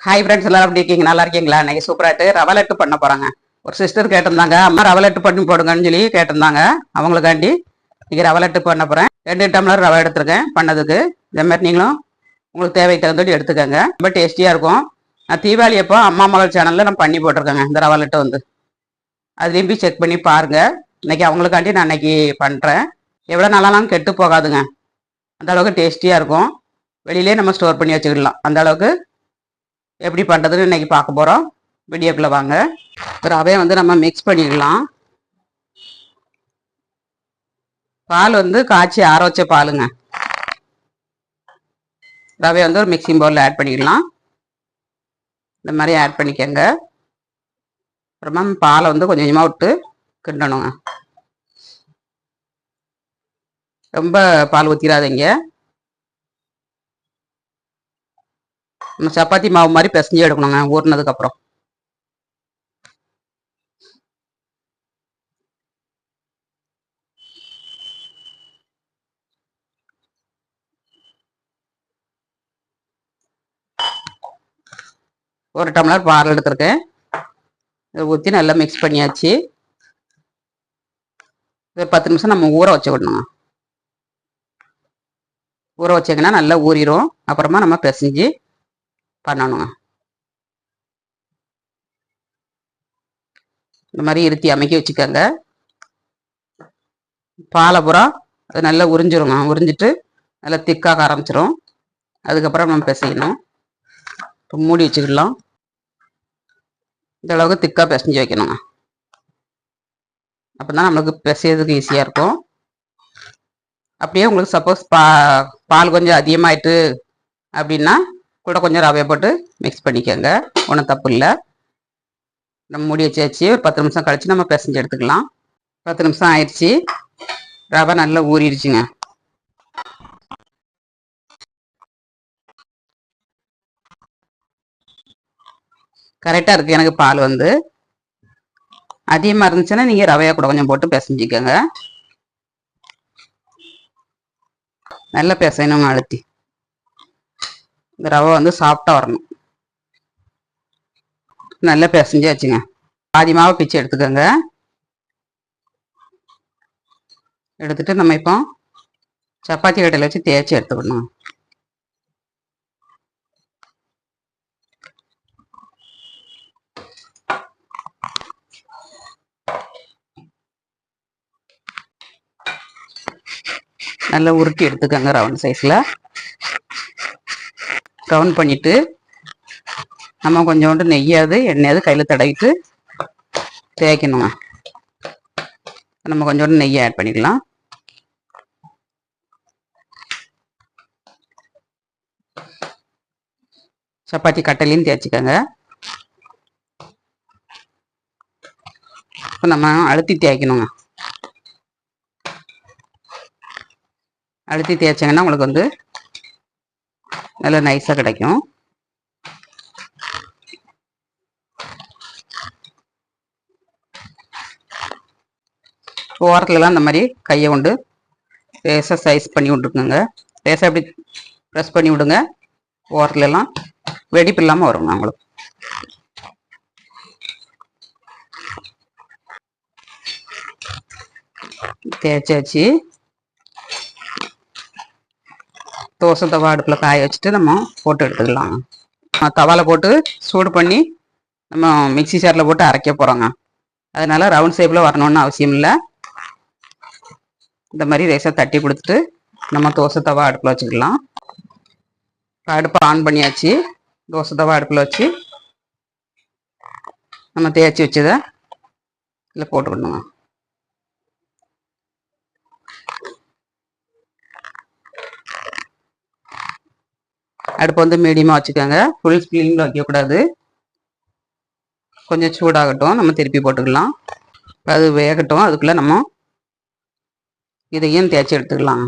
Hi friends, எல்லாரும் எப்படி இருக்கீங்க? நல்லா இருக்கீங்களா? இன்னைக்கு சூப்பராட்டு ரவை லட்டு பண்ண போறாங்க. ஒரு சிஸ்டர் கேட்டிருந்தாங்க, அம்மா ரவை லட்டு பண்ணி போடுங்கன்னு சொல்லி கேட்டிருந்தாங்க. அவங்களுக்காண்டி இன்னைக்கு ரவை லட்டு பண்ண போறேன். 2 டம்ளர் ரவை எடுத்திருக்கேன் பண்ணதுக்கு. இதே மாதிரி நீங்களும் உங்களுக்கு தேவைக்கு தகுந்தபடி எடுத்துக்கோங்க. ரொம்ப டேஸ்டியா இருக்கும். நான் தீபாவளி அப்போ அம்மா மகள் சேனல்ல நான் பண்ணி போட்டிருக்கேங்க இந்த ரவை லட்டு வந்து. அதுலேயும் போய் செக் பண்ணி பாருங்க. இன்னைக்கு அவங்களுக்காண்டி நான் இன்னைக்கு பண்றேன். எவ்வளோ நாளாலும் கெட்டு போகாதுங்க. அந்த அளவுக்கு டேஸ்டியா இருக்கும். வெளியிலே நம்ம ஸ்டோர் பண்ணி வச்சுக்கிடலாம். அந்த அளவுக்கு எப்படி பண்ணுறதுன்னு இன்னைக்கு பார்க்க போகிறோம். வீடியோக்குள்ளே வாங்க. ரவையை வந்து நம்ம மிக்ஸ் பண்ணிக்கலாம். பால் வந்து காய்ச்சி ஆற வச்ச பாலுங்க. ரவையை வந்து ஒரு மிக்சிங் பவுலில் ஆட் பண்ணிக்கலாம். இந்த மாதிரி ஆட் பண்ணிக்கோங்க. அப்புறமா பாலை வந்து கொஞ்சம் கொஞ்சமாக விட்டு கிண்டணுங்க. ரொம்ப பால் ஊற்றிடாதீங்க. நம்ம சப்பாத்தி மாவு மாதிரி பிசைஞ்சு எடுக்கணுங்க ஊறினதுக்கப்புறம். ஒரு டம்ளர் பால் எடுத்துருக்கேன். இதை ஊற்றி நல்லா மிக்ஸ் பண்ணியாச்சு. ஒரு 10 நிமிஷம் நம்ம ஊற வச்சு விடணுங்க. ஊற வச்சிங்கன்னா நல்லா ஊறிடும். அப்புறமா நம்ம பிசைஞ்சு பண்ணணுங்க. இந்த மாதிரி இருத்தி அமைக்க வச்சுக்கோங்க. பாலை பூரா அது நல்லா உறிஞ்சிருங்க. உறிஞ்சிட்டு நல்லா திக்காக ஆரம்பிச்சிடும். அதுக்கப்புறம் நம்ம பிசையணும். இப்போ மூடி வச்சுக்கிடலாம். இந்த அளவுக்கு திக்காக பிசைஞ்சு வைக்கணுங்க. அப்போ தான் நம்மளுக்கு பிசையறதுக்கு ஈஸியாக இருக்கும். அப்படியே உங்களுக்கு சப்போஸ் பால் கொஞ்சம் அதிகமாயிட்டு அப்படின்னா கூட கொஞ்சம் ரவையை போட்டு மிக்ஸ் பண்ணிக்கோங்க. ஒன்றும் தப்பு இல்லை. நம்ம மூடி வச்சு ஒரு 10 நிமிஷம் கழிச்சு நம்ம பிசைஞ்சு எடுத்துக்கலாம். 10 நிமிஷம் ஆயிடுச்சு. ரவை நல்லா ஊறிடுச்சுங்க. கரெக்டாக இருக்குது எனக்கு பால் வந்து. அதிகமாக இருந்துச்சுன்னா நீங்கள் ரவையை கூட கொஞ்சம் போட்டு பிசைஞ்சிக்கோங்க. நல்லா பிசையணுங்க அழுத்தி. இந்த ரவை வந்து சாஃப்டாக வரணும். நல்லா பிசைஞ்சு வச்சுங்க. பாதி மாவை பிச்சு எடுத்துக்கோங்க. எடுத்துட்டு நம்ம இப்போ சப்பாத்தி கட்டையில் வச்சு தேய்ச்சி எடுத்துக்கணும். நல்லா உருட்டி எடுத்துக்கோங்க. ரவுண்ட் சைஸில் ரவுண்ட் பண்ணிவிட்டு நம்ம கொஞ்சோண்டு நெய்யாவது எண்ணெயாவது கையில் தடவிட்டு தேய்க்கணுங்க. நம்ம கொஞ்சோண்டு நெய்யை ஆட் பண்ணிக்கலாம். சப்பாத்தி கட்டையிலையும் தேய்ச்சிக்கோங்க. இப்போ நம்ம அழுத்தி தேய்க்கணுங்க. அழுத்தி தேய்ச்சிங்கன்னா உங்களுக்கு வந்து நல்லா நைஸாக கிடைக்கும். ஓரத்துலலாம் இந்த மாதிரி கையை கொண்டு லேசாக சைஸ் பண்ணி விட்டுருக்குங்க. லேசாக அப்படி ப்ரெஸ் பண்ணி விடுங்க. ஓரத்துலலாம் வெடிப்பு இல்லாமல் வருங்க உங்களுக்கு. தேய்ச்சாச்சு. தோசை தவா அடுப்பில் காய வச்சுட்டு நம்ம போட்டு எடுத்துக்கலாம். தவாவில் போட்டு சூடு பண்ணி நம்ம மிக்சி ஜாரில் போட்டு அரைக்க போகிறோங்க. அதனால ரவுண்ட் ஷேப்பில் வரணும்னு அவசியம் இல்லை. இந்த மாதிரி லேசாக தட்டி கொடுத்துட்டு நம்ம தோசை தவா அடுப்பில் வச்சுக்கலாம். அடுப்பை ஆன் பண்ணியாச்சு. தோசை தவா அடுப்பில் வச்சு நம்ம தேய்ச்சி வச்சதை இதில் போட்டுக்கணுங்க. அடுப்பு வந்து மீடியமாக வச்சுக்கோங்க. ஃபுல் ஸ்பீடில் வைக்கக்கூடாது. கொஞ்சம் சூடாகட்டும். நம்ம திருப்பி போட்டுக்கலாம். அது வேகட்டும். அதுக்குள்ளே நம்ம இதையும் தேய்ச்சி எடுத்துக்கலாம்.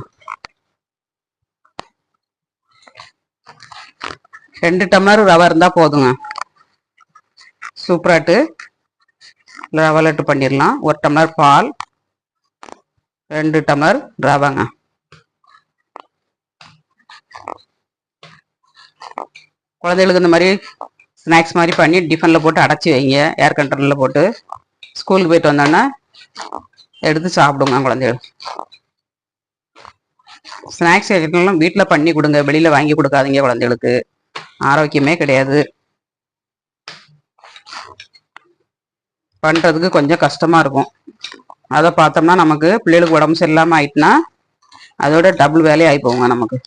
2 டம்ளர் ரவை இருந்தால் போதுங்க. சூப்பராட்டு ரவை லட்டு பண்ணிடலாம். 1 டம்ளர் பால், 2 டம்ளர் ரவைங்க. குழந்தைகளுக்கு இந்த மாதிரி ஸ்நாக்ஸ் மாதிரி பண்ணி டிஃபனில் போட்டு அடைச்சி வைங்க, ஏர் கண்டெய்னரில் போட்டு. ஸ்கூலுக்கு போயிட்டு வந்தோன்னா எடுத்து சாப்பிடுங்க குழந்தைகள். ஸ்நாக்ஸ் ஐட்டம்லாம் வீட்டில் பண்ணி கொடுங்க, வெளியில் வாங்கி கொடுக்காதீங்க குழந்தைகளுக்கு. ஆரோக்கியமே கிடையாது. பண்ணுறதுக்கு கொஞ்சம் கஷ்டமாக இருக்கும். அதை பார்த்தோம்னா நமக்கு பிள்ளைகளுக்கு உடம்பு சரியில்லாமல் ஆயிட்டுனா அதோட டபுள் வேலையை ஆகி போங்க நமக்கு.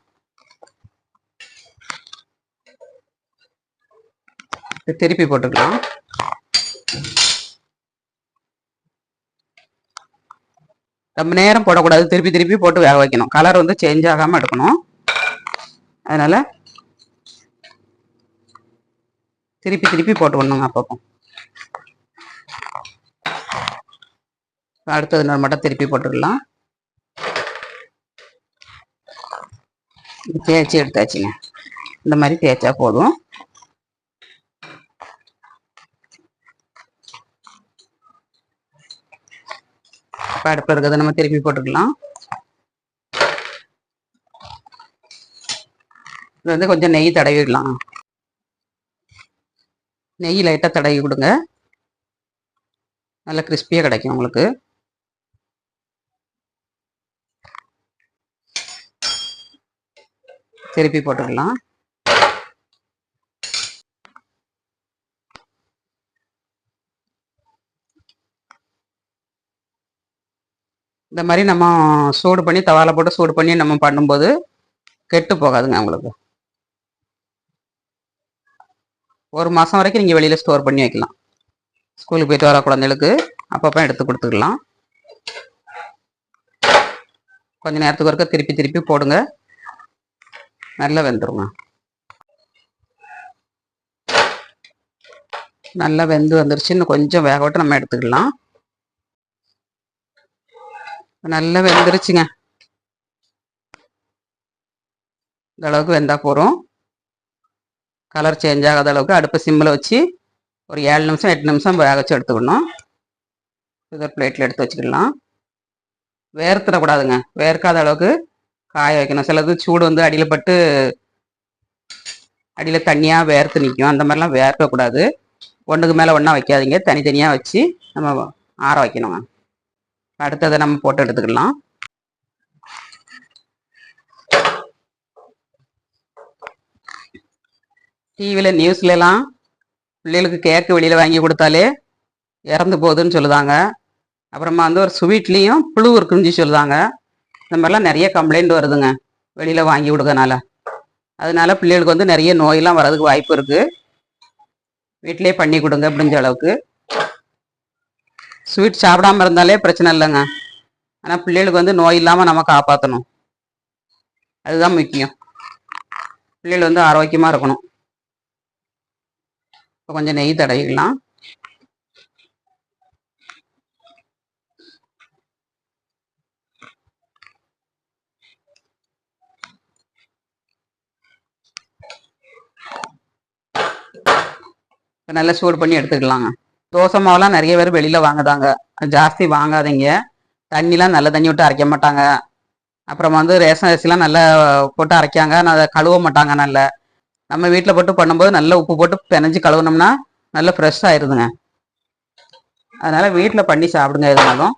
திருப்பி போட்டுக்கலாம். ரொம்ப நேரம் போடக்கூடாது, திருப்பி திருப்பி போட்டு வேக வைக்கணும். கலர் வந்து சேஞ்ச் ஆகாமல் எடுக்கணும். அதனால திருப்பி திருப்பி போட்டு விடணுங்க அப்பப்போ. அடுத்தது மட்டும் திருப்பி போட்டுக்கலாம். தேய்ச்சி எடுத்தாச்சுங்க. இந்த மாதிரி தேய்ச்சா போதும். இப்போ அடுப்பில் இருக்கிறத நம்ம திருப்பி போட்டுக்கலாம். இது வந்து கொஞ்சம் நெய் தடவி விடலாம். நெய் லைட்டாக தடவி கொடுங்க, நல்லா கிறிஸ்பியாக கிடைக்கும் உங்களுக்கு. திருப்பி போட்டுக்கலாம். இந்த மாதிரி நம்ம சூடு பண்ணி தவால போட்டு சூடு பண்ணி நம்ம பண்ணும்போது கெட்டு போகாதுங்க உங்களுக்கு. 1 மாதம் வரைக்கும் நீங்கள் வெளியில் ஸ்டோர் பண்ணி வைக்கலாம். ஸ்கூலுக்கு போயிட்டு வர குழந்தைகளுக்கு அப்பப்போ எடுத்து கொடுத்துக்கலாம். கொஞ்சம் நேரத்துக்கு ஒருக்க திருப்பி திருப்பி போடுங்க, நல்லா வெந்துருங்க. நல்லா வெந்து வந்துருச்சு. இன்னும் கொஞ்சம் வேக விட்டு நம்ம எடுத்துக்கலாம். நல்லா வெந்துருச்சுங்க. இந்த அளவுக்கு வெந்தா போகிறோம். கலர் சேஞ்ச் ஆகாத அளவுக்கு அடுப்பை சிம்மில் வச்சு ஒரு 7 நிமிஷம் 8 நிமிஷம் வேக வச்சு எடுத்துக்கணும். இதை பிளேட்டில் எடுத்து வச்சுக்கலாம். வேர்த்திடக்கூடாதுங்க, வேர்க்காத அளவுக்கு காய வைக்கணும். சிலது சூடு வந்து அடியில் பட்டு அடியில் தண்ணியாக வேர்த்து நிற்கும். அந்த மாதிரிலாம் வேர்க்கக்கூடாது. ஒன்றுக்கு மேலே ஒன்றா வைக்காதீங்க, தனித்தனியாக வச்சு நம்ம ஆற வைக்கணுங்க. அடுத்ததை நம்ம போட்டு எடுத்துக்கலாம். டிவியில் நியூஸ்லாம் பிள்ளைகளுக்கு கேக்கு வெளியில் வாங்கி கொடுத்தாலே இறந்து போகுதுன்னு சொல்லுதாங்க. அப்புறமா வந்து ஒரு ஸ்வீட்லேயும் புழு இருக்குன்னு சொல்லுதாங்க. இந்த மாதிரிலாம் நிறைய கம்ப்ளைண்ட் வருதுங்க வெளியில் வாங்கி கொடுக்கறனால. அதனால பிள்ளைகளுக்கு வந்து நிறைய நோயெல்லாம் வர்றதுக்கு வாய்ப்பு இருக்குது. வீட்டிலே பண்ணி கொடுங்க அப்படின்ற அளவுக்கு. ஸ்வீட் சாப்பிடாம இருந்தாலே பிரச்சனை இல்லைங்க, ஆனால் பிள்ளைகளுக்கு வந்து நோய் இல்லாமல் நம்ம காப்பாற்றணும். அதுதான் முக்கியம். பிள்ளைகள் வந்து ஆரோக்கியமாக இருக்கணும். இப்போ கொஞ்சம் நெய் தடவிக்கலாம். நல்லா சூடு பண்ணி எடுத்துக்கலாங்க. தோசை மாவுலாம் நிறைய பேர் வெளியில் வாங்குதாங்க, ஜாஸ்தி வாங்காதீங்க. தண்ணிலாம் நல்ல தண்ணி விட்டு அரைக்க மாட்டாங்க. அப்புறமா வந்து ரேஷன் அரிசிலாம் நல்லா போட்டு அரைக்காங்க, அதை கழுவ மாட்டாங்க. நல்லா நம்ம வீட்டில் போட்டு பண்ணும்போது நல்லா உப்பு போட்டு பிணைஞ்சு கழுவுனோம்னா நல்லா ஃப்ரெஷ் ஆயிடுதுங்க. அதனால் வீட்டில் பண்ணி சாப்பிடுங்க. எதுனாலும்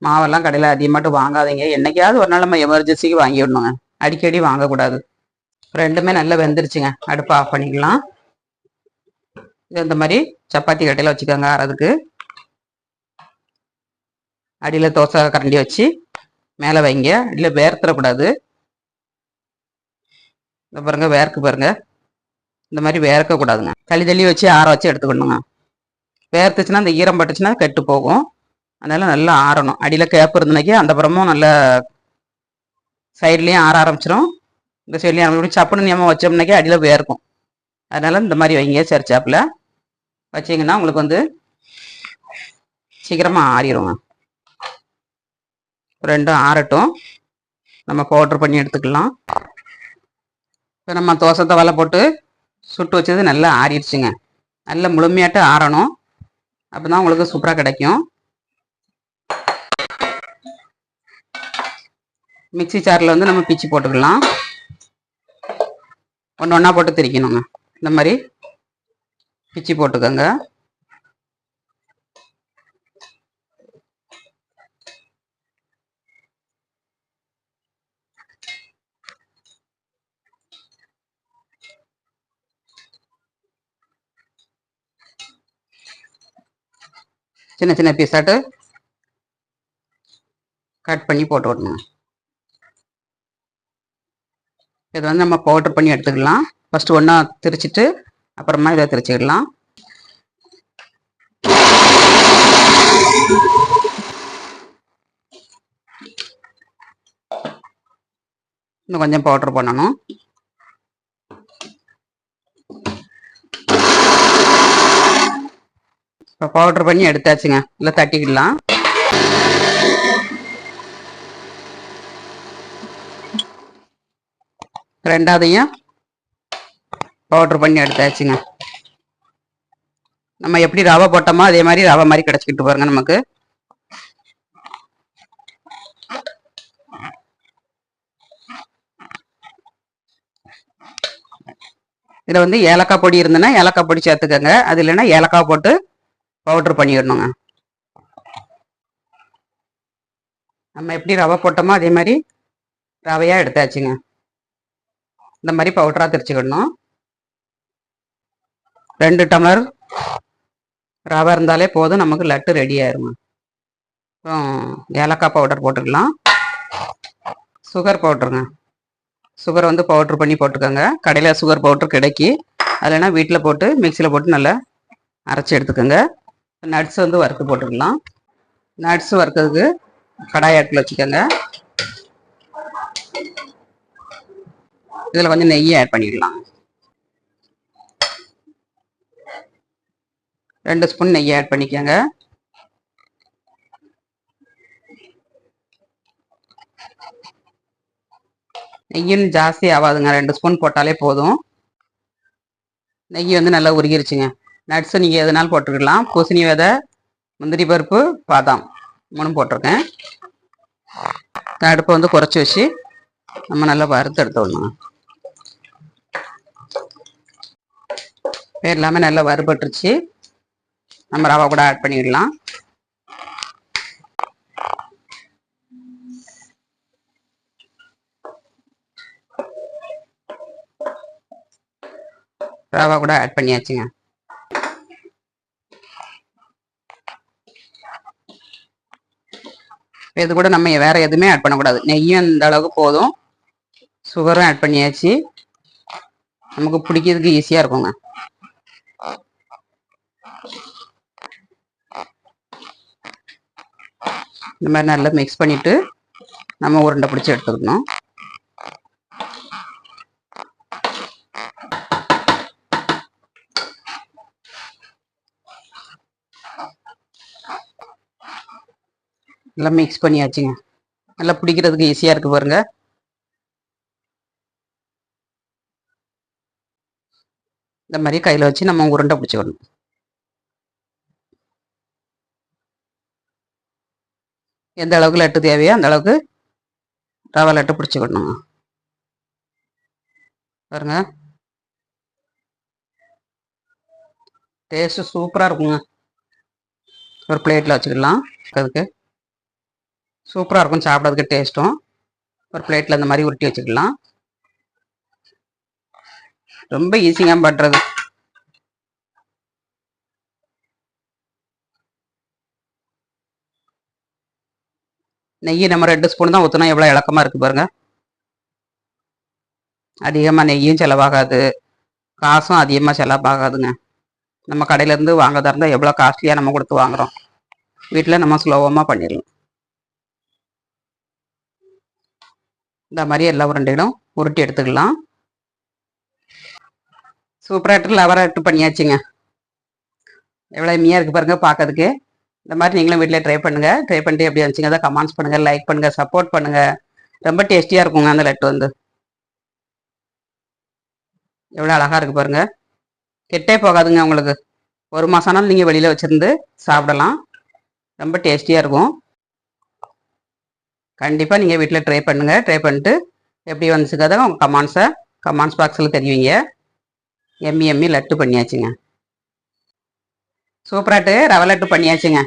மாவெல்லாம் கடையில் அதிகமாட்டு வாங்காதீங்க. என்னைக்காவது ஒரு நாள் நம்ம எமர்ஜென்சிக்கு வாங்கி விடணுங்க, அடிக்கடி வாங்கக்கூடாது. ரெண்டுமே நல்லா வெந்துருச்சுங்க. அடுப்பை ஆஃப் பண்ணிக்கலாம். இது இந்த மாதிரி சப்பாத்தி கட்டையில் வச்சுக்கோங்க ஆறதுக்கு. அடியில் தோசை கரண்டி வச்சு மேலே வைங்க, அடியில் வேர்த்தரக்கூடாது. இந்த பாருங்க, வேர்க்கு பாருங்க. இந்த மாதிரி வேர்க்கக்கூடாதுங்க. தள்ளி வச்சு ஆற வச்சு எடுத்துக்கணுங்க. வேர்த்துச்சுன்னா அந்த ஈரம் பட்டுச்சுன்னா கெட்டு போகும். அதனால நல்லா ஆறணும். அடியில் கேப்பு இருந்தனாக்கி அந்த புறமும் நல்லா சைட்லேயும் ஆற ஆரம்பிச்சிடும். இந்த சைட்லேயும் அப்படி சப்புன்னு நம்ம வச்சோம்னாக்கி அடியில் வேர்க்கும். அதனால இந்த மாதிரி வைங்க. சரிச்சாப்பில் வச்சிங்கன்னா உங்களுக்கு வந்து சீக்கிரமாக ஆறிடுங்க. ரெண்டும் ஆறட்டும், நம்ம பவுட்ரு பண்ணி எடுத்துக்கலாம். இப்போ நம்ம தோசை தவால போட்டு சுட்டு வச்சது நல்லா ஆறிடுச்சுங்க. நல்லா முழுமையாட்டு ஆறணும், அப்போ தான் உங்களுக்கு சூப்பராக கிடைக்கும். மிக்சி ஜாரில் வந்து நம்ம பிச்சு போட்டுக்கலாம். ஒன்று ஒன்றா போட்டு திரிக்கணுங்க. இந்த மாதிரி பிச்சு போட்டுக்கோங்க. சின்ன சின்ன பீஸாட்டு கட் பண்ணி போட்டு விடணும். இதை வந்து நம்ம பவுடர் பண்ணி எடுத்துக்கலாம். ஃபஸ்ட்டு ஒன்றா திரிச்சிட்டு அப்புறமா இதை திரிச்சிடலாம். இன்னும் கொஞ்சம் பவுடர் பண்ணணும். இப்போ பவுடர் பண்ணி எடுத்தாச்சுங்க. இல்லை தட்டிக்கிடலாம். ரெண்டாவதையும் பவுடர் பண்ணி எடுத்தாச்சுங்க. நம்ம எப்படி ரவை போட்டோமோ அதே மாதிரி ரவை மாதிரி கிடச்சிக்கிட்டு பாருங்க நமக்கு. இதில் வந்து ஏலக்காய் பொடி இருந்ததுன்னா ஏலக்காய் பொடி சேர்த்துக்கோங்க. அது இல்லைன்னா ஏலக்காய் போட்டு பவுடர் பண்ணிடணுங்க. நம்ம எப்படி ரவை போட்டோமோ அதே மாதிரி ரவையாக எடுத்தாச்சுங்க. இந்த மாதிரி பவுடராக திரிச்சுக்கிடணும். 2 டம்ளர் ரவை இருந்தாலே போதும், நமக்கு லட்டு ரெடி ஆயிருங்க. ஏலக்காய் பவுடர் போட்டுக்கலாம். சுகர் பவுட்ருங்க. சுகர் வந்து பவுட்ரு பண்ணி போட்டுக்கோங்க. கடையில் சுகர் பவுட்ரு கிடைக்கி, இல்லைன்னா வீட்டில் போட்டு மிக்சியில் போட்டு நல்லா அரைச்சி எடுத்துக்கோங்க. நட்ஸ் வந்து வறுத்து போட்டுக்கலாம். நட்ஸ் வறுக்கிறதுக்கு கடாய் அடுப்பில் வச்சுக்கோங்க. இதில் கொஞ்சம் நெய்யை ஆட் பண்ணிடலாம். 2 ஸ்பூன் நெய்யை ஆட் பண்ணிக்கோங்க. நெய்யும் ஜாஸ்தி ஆகாதுங்க, 2 ஸ்பூன் போட்டாலே போதும். நெய் வந்து நல்லா உருகிருச்சுங்க. நட்ஸு நீங்கள் எதுனாலும் போட்டுக்கலாம். பூசணி விதை, முந்திரி பருப்பு, பாதாம் 3 போட்டிருக்கேன். அடுப்பை வந்து குறைச்சி வச்சு நம்ம நல்லா வறுத்து எடுத்து விடணும். எல்லாமே நல்லா வறுபட்டுருச்சு. நம்ம ரவை கூட ஆட் பண்ணிடலாம். ரவை கூட ஆட் பண்ணியாச்சுங்க. இது கூட நம்ம வேற எதுவுமே ஆட் பண்ணக்கூடாது. நெய்யும் இந்த அளவுக்கு போதும். சுகரும் ஆட் பண்ணியாச்சு. நமக்கு பிடிக்கிறதுக்கு ஈஸியாக இருக்குங்க. இந்த மாதிரி நல்லா மிக்ஸ் பண்ணிட்டு நம்ம உருண்டை பிடிச்சி எடுத்துக்கணும். நல்லா மிக்ஸ் பண்ணியாச்சுங்க. நல்லா பிடிக்கிறதுக்கு ஈஸியாக இருக்கு பாருங்க. இந்த மாதிரி கையில் வச்சு நம்ம உருண்டை பிடிச்சிக்கணும். எந்த அளவுக்கு லட்டு தேவையோ அந்த அளவுக்கு ரவை லட்டு பிடிச்சிக்கணும் பாருங்க. டேஸ்ட்டு சூப்பராக இருக்குங்க. ஒரு பிளேட்டில் வச்சுக்கலாம். அதுக்கு சூப்பராக இருக்கும் சாப்பிட்றதுக்கு டேஸ்ட்டும். ஒரு பிளேட்டில் இந்த மாதிரி உருட்டி வச்சுக்கலாம். ரொம்ப ஈஸியாக பண்ணுறது. நெய் நம்ம 2 ஸ்பூன் தான் ஊற்றினா எவ்வளோ இலக்கமாக இருக்குது பாருங்க. அதிகமாக நெய்யும் செலவாகாது, காசும் அதிகமாக செலவாகாதுங்க. நம்ம கடையிலேருந்து வாங்கறதா இருந்தால் எவ்வளோ காஸ்ட்லியாக நம்ம கொடுத்து வாங்குகிறோம். வீட்டில் நம்ம சுலபமாக பண்ணிடலாம். இந்த மாதிரி எல்லா உருண்டைகளும் உருட்டி எடுத்துக்கலாம். சூப்பராக லவராட்டு பண்ணியாச்சுங்க. எவ்வளோ எம்மியாக இருக்குது பாருங்கள் பார்க்கறதுக்கு. இந்த மாதிரி நீங்களும் வீட்டில் ட்ரை பண்ணுங்கள். ட்ரை பண்ணிட்டு எப்படி இருந்துச்சுங்க அதை கமெண்ட்ஸ் பண்ணுங்கள், லைக் பண்ணுங்கள், சப்போர்ட் பண்ணுங்கள். ரொம்ப டேஸ்டியாக இருக்குங்க அந்த லட்டு வந்து. எவ்வளோ அழகாக இருக்குது பாருங்கள். கெட்டே போகாதுங்க உங்களுக்கு. 1 மாதம்னாலும் நீங்கள் வெளியில் வச்சுருந்து சாப்பிடலாம். ரொம்ப டேஸ்டியாக இருக்கும். கண்டிப்பாக நீங்கள் வீட்டில் ட்ரை பண்ணுங்கள். ட்ரை பண்ணிட்டு எப்படி வந்துச்சுக்காத உங்கள் கமெண்ட்ஸ் பாக்ஸில் தெரிவிங்க. எம்மி எம்மி லட்டு பண்ணியாச்சுங்க. சூப்பராட்டு ரவை லட்டு பண்ணியாச்சுங்க.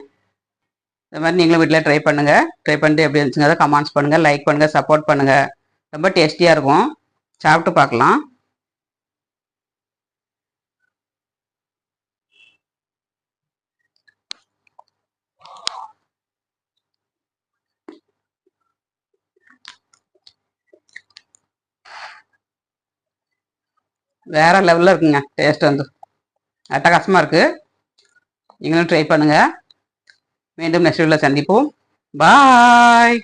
இந்த மாதிரி நீங்களும் வீட்டில் ட்ரை பண்ணுங்கள். ட்ரை பண்ணிட்டு எப்படி இருந்துச்சுங்க அதை கமெண்ட்ஸ் பண்ணுங்கள், லைக் பண்ணுங்கள், சப்போர்ட் பண்ணுங்கள். ரொம்ப டேஸ்டியாக இருக்கும். சாப்பிட்டு பார்க்கலாம். வேற லெவலில் இருக்குங்க. டேஸ்ட் வந்து அட்டகாசமாக இருக்குது. நீங்களும் ட்ரை பண்ணுங்கள். மீண்டும் நெக்ஸ்ட் வீடியோவில் சந்திப்போம். பாய்.